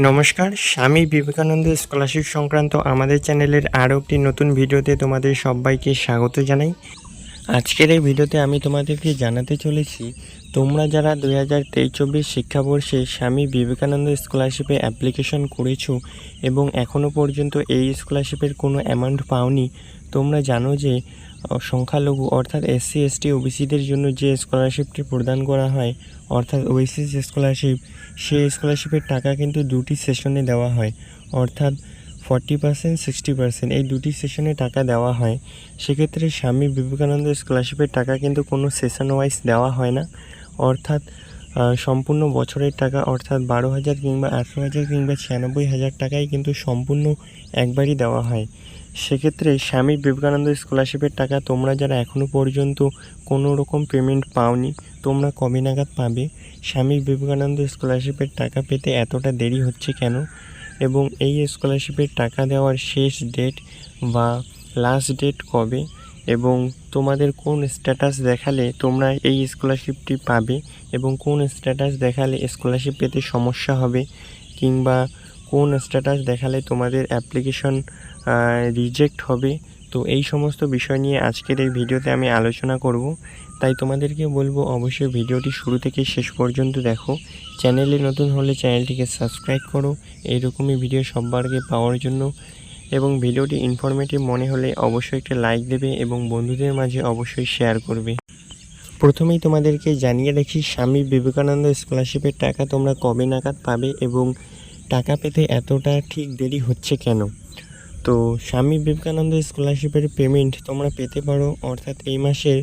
নমস্কার, স্বামী বিবেকানন্দ স্কলারশিপ সংক্রান্ত আমাদের চ্যানেলের আরও একটি নতুন ভিডিওতে তোমাদের সবাইকে স্বাগত জানাই। আজকের এই ভিডিওতে আমি তোমাদেরকে জানাতে চলেছি, তোমরা যারা 2023-24 শিক্ষাবর্ষে স্বামী বিবেকানন্দ স্কলারশিপে অ্যাপ্লিকেশন করেছো এবং এখনও পর্যন্ত এই স্কলারশিপের কোনো অ্যামাউন্ট পাওনি। তোমরা জানো যে সংখ্যালঘু অর্থাৎ SC ST OBCদের জন্য যে স্কলারশিপটি প্রদান করা হয় অর্থাৎ ওয়েসিস স্কলারশিপ, সেই স্কলারশিপের টাকা কিন্তু দুটি সেশনে দেওয়া হয়, অর্থাৎ 40% 60% এই দুটি সেশনে টাকা দেওয়া হয়। সেক্ষেত্রে স্বামী বিবেকানন্দ স্কলারশিপের টাকা কিন্তু কোনো সেশন ওয়াইজ দেওয়া হয় না, অর্থাৎ সম্পূর্ণ বছরের টাকা অর্থাৎ 12,000 কিংবা 18,000 কিংবা 96,000 টাকাই কিন্তু সম্পূর্ণ একবারই দেওয়া হয়। সেক্ষেত্রে স্বামী বিবেকানন্দ স্কলারশিপের টাকা তোমরা যারা এখনও পর্যন্ত কোনো রকম পেমেন্ট পাওনি, তোমরা কবে নাগাদ পাবে? স্বামী বিবেকানন্দ স্কলারশিপের টাকা পেতে এতটা দেরি হচ্ছে কেন? এবং এই স্কলারশিপের টাকা দেওয়ার শেষ ডেট বা লাস্ট ডেট কবে? এবং তোমাদের কোন স্ট্যাটাস দেখালে তোমরা এই স্কলারশিপটি পাবে এবং কোন স্ট্যাটাস দেখালে স্কলারশিপ পেতে সমস্যা হবে, কিংবা কোন স্ট্যাটাস দেখালে তোমাদের অ্যাপ্লিকেশন রিজেক্ট হবে। তো এই সমস্ত বিষয় নিয়ে আজকের এই ভিডিওতে আমি আলোচনা করব। তাই তোমাদেরকে বলবো অবশ্যই ভিডিওটি শুরু থেকে শেষ পর্যন্ত দেখো। চ্যানেলে নতুন হলে চ্যানেলটিকে সাবস্ক্রাইব করো এইরকমই ভিডিও সবার আগে পাওয়ার জন্য, এবং ভিডিওটি ইনফরমেটিভ মনে হলে অবশ্যই একটা লাইক দেবে এবং বন্ধুদের মাঝে অবশ্যই শেয়ার করবে। প্রথমেই তোমাদেরকে জানিয়ে রাখি, স্বামী বিবেকানন্দ স্কলারশিপের টাকা তোমরা কবে নাগাদ পাবে এবং টাকা পেতে এতটা ঠিক দেরি হচ্ছে কেন। তো স্বামী বিবেকানন্দ স্কলারশিপের পেমেন্ট তোমরা পেতে পারো অর্থাৎ এই মাসের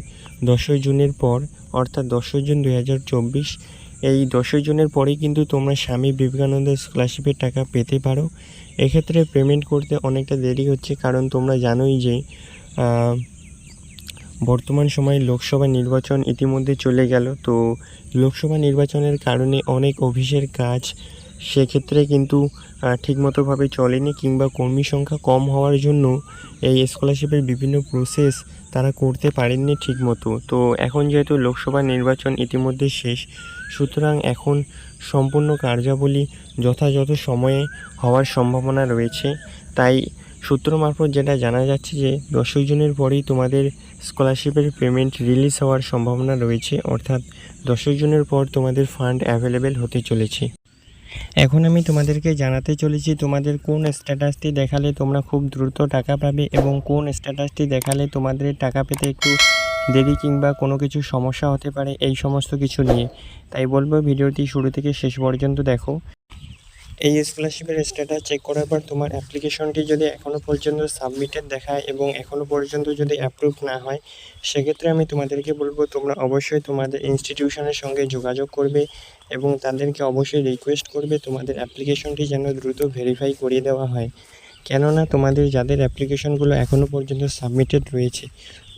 10ই জুনের পর, অর্থাৎ 10ই জুন 2024। এই 10ই জুনের পরেই কিন্তু তোমরা স্বামী বিবেকানন্দ স্কলারশিপের টাকা পেতে পারো। এক্ষেত্রে পেমেন্ট করতে অনেকটা দেরি হচ্ছে, কারণ তোমরা জানোই যে বর্তমান সময়ে লোকসভা নির্বাচন ইতিমধ্যে চলে গেল। তো লোকসভা নির্বাচনের কারণে অনেক অফিসের কাজ সেক্ষেত্রে কিন্তু ঠিকমতোভাবে চলেনি, কিংবা কর্মী সংখ্যা কম হওয়ার জন্য এই স্কলারশিপের বিভিন্ন প্রসেস তারা করতে পারেননি ঠিকমতো। তো এখন যেহেতু লোকসভা নির্বাচন ইতিমধ্যে শেষ, সুতরাং এখন সম্পূর্ণ কার্যাবলী যথাযথ সময়ে হওয়ার সম্ভাবনা রয়েছে। তাই সূত্র মারফত যেটা জানা যাচ্ছে যে 10ই জুনের পরেই তোমাদের স্কলারশিপের পেমেন্ট রিলিজ হওয়ার সম্ভাবনা রয়েছে, অর্থাৎ 10ই জুনের পর তোমাদের ফান্ড অ্যাভেলেবেল হতে চলেছে। এখন আমি তোমাদেরকে জানাতে চলেছি তোমাদের কোন স্ট্যাটাসটি দেখালে তোমরা খুব দ্রুত টাকা পাবে এবং কোন স্ট্যাটাসটি দেখালে তোমাদের টাকা পেতে একটু দেরি কিংবা কোনো কিছু সমস্যা হতে পারে, এই সমস্ত কিছু নিয়ে। তাই বলবো ভিডিওটি শুরু থেকে শেষ পর্যন্ত দেখো। এই স্কলারশিপের স্ট্যাটাস চেক করার পর তোমার অ্যাপ্লিকেশনটি যদি এখনও পর্যন্ত সাবমিটেড দেখায় এবং এখনও পর্যন্ত যদি অ্যাপ্রুভ না হয়, সেক্ষেত্রে আমি তোমাদেরকে বলবো তোমরা অবশ্যই তোমাদের ইনস্টিটিউশনের সঙ্গে যোগাযোগ করবে এবং তাদেরকে অবশ্যই রিকোয়েস্ট করবে তোমাদের অ্যাপ্লিকেশনটি যেন দ্রুত ভেরিফাই করিয়ে দেওয়া হয়। কেননা তোমাদের যাদের অ্যাপ্লিকেশনগুলো এখনও পর্যন্ত সাবমিটেড রয়েছে,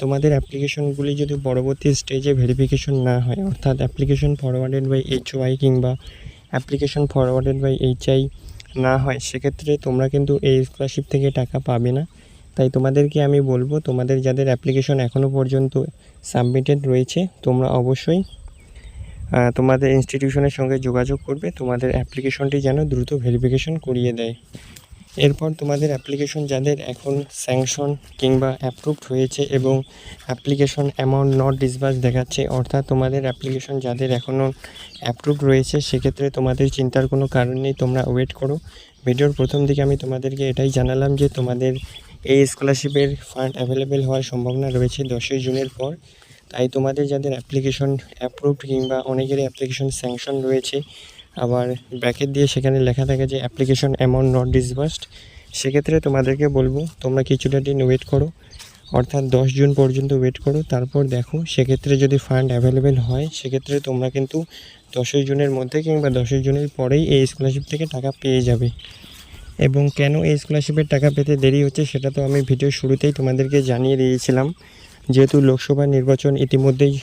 তোমাদের অ্যাপ্লিকেশনগুলি যদি পরবর্তী স্টেজে ভেরিফিকেশন না হয়, অর্থাৎ অ্যাপ্লিকেশন ফরওয়ার্ডেড বাই HY কিংবা অ্যাপ্লিকেশন ফরওয়ার্ডেড বাই HI না হয়, সেক্ষেত্রে তোমরা কিন্তু এই স্কলারশিপ থেকে টাকা পাবে না। তাই তোমাদেরকে আমি বলবো তোমাদের যাদের অ্যাপ্লিকেশন এখনও পর্যন্ত সাবমিটেড রয়েছে, তোমরা অবশ্যই তোমাদের ইনস্টিটিউশনের সঙ্গে যোগাযোগ করবে তোমাদের অ্যাপ্লিকেশনটি যেন দ্রুত ভেরিফিকেশন করিয়ে দেয়। এরপর তোমাদের অ্যাপ্লিকেশন যাদের এখন স্যাংশন কিংবা অ্যাপ্রুভড হয়েছে এবং অ্যাপ্লিকেশন অ্যামাউন্ট নট ডিসবার্স দেখাচ্ছে, অর্থাৎ তোমাদের অ্যাপ্লিকেশন যাদের এখনও অ্যাপ্রুভড রয়েছে, সেক্ষেত্রে তোমাদের চিন্তার কোনো কারণ নেই, তোমরা ওয়েট করো। ভিডিওর প্রথম দিকে আমি তোমাদেরকে এটাই জানালাম যে তোমাদের এই স্কলারশিপের ফান্ড অ্যাভেলেবেল হওয়ার সম্ভাবনা রয়েছে 10ই জুনের পর। তাই তোমাদের যাদের অ্যাপ্লিকেশন অ্যাপ্রুভড কিংবা অনেকেরই অ্যাপ্লিকেশন স্যাংশন রয়েছে, আবার ব্র্যাকেট দিয়ে সেখানে লেখা থাকে যে অ্যাপ্লিকেশন অ্যামাউন্ট নট ডিসবার্সড, সেক্ষেত্রে তোমাদেরকে বলবো তোমরা কিছুটা দিন ওয়েট করো, অর্থাৎ 10 জুন পর্যন্ত ওয়েট করো। তারপর দেখো সেক্ষেত্রে যদি ফান্ড অ্যাভেলেবেল হয়, সেক্ষেত্রে তোমরা কিন্তু 10ই জুনের মধ্যে কিংবা 10ই জুনের পরেই এই স্কলারশিপ থেকে টাকা পেয়ে যাবে। এবং কেন এই স্কলারশিপের টাকা পেতে দেরি হচ্ছে সেটা তো আমি ভিডিওর শুরুতেই তোমাদেরকে জানিয়ে দিয়েছিলাম। যেহেতু লোকসভা নির্বাচন ইতিমধ্যেই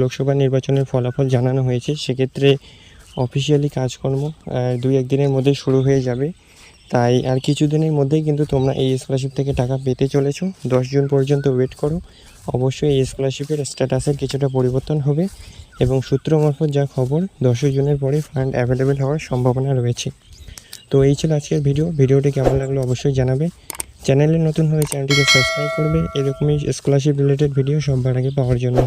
লোকসভা নির্বাচনের ফলাফল জানানো হয়েছে, সেক্ষেত্রে অফিসিয়ালি কাজকর্ম 2-1 দিনের মধ্যে শুরু হয়ে যাবে। তাই আর কিছুদিনের মধ্যেই কিন্তু তোমরা এই স্কলারশিপ থেকে টাকা পেতে চলেছো। 10 জুন পর্যন্ত ওয়েট করো, অবশ্যই এই স্কলারশিপের স্ট্যাটাসের কিছুটা পরিবর্তন হবে এবং সূত্র মারফত যা খবর 10ই জুনের পরে ফান্ড অ্যাভেলেবেল হওয়ার সম্ভাবনা রয়েছে। তো এই ছিল আজকের ভিডিওটি কেমন লাগলো অবশ্যই জানাবে। চ্যানেলে নতুন হলে চ্যানেলটিকে সাবস্ক্রাইব করবে এরকমই স্কলারশিপ রিলেটেড ভিডিও সবার আগে পাওয়ার জন্য।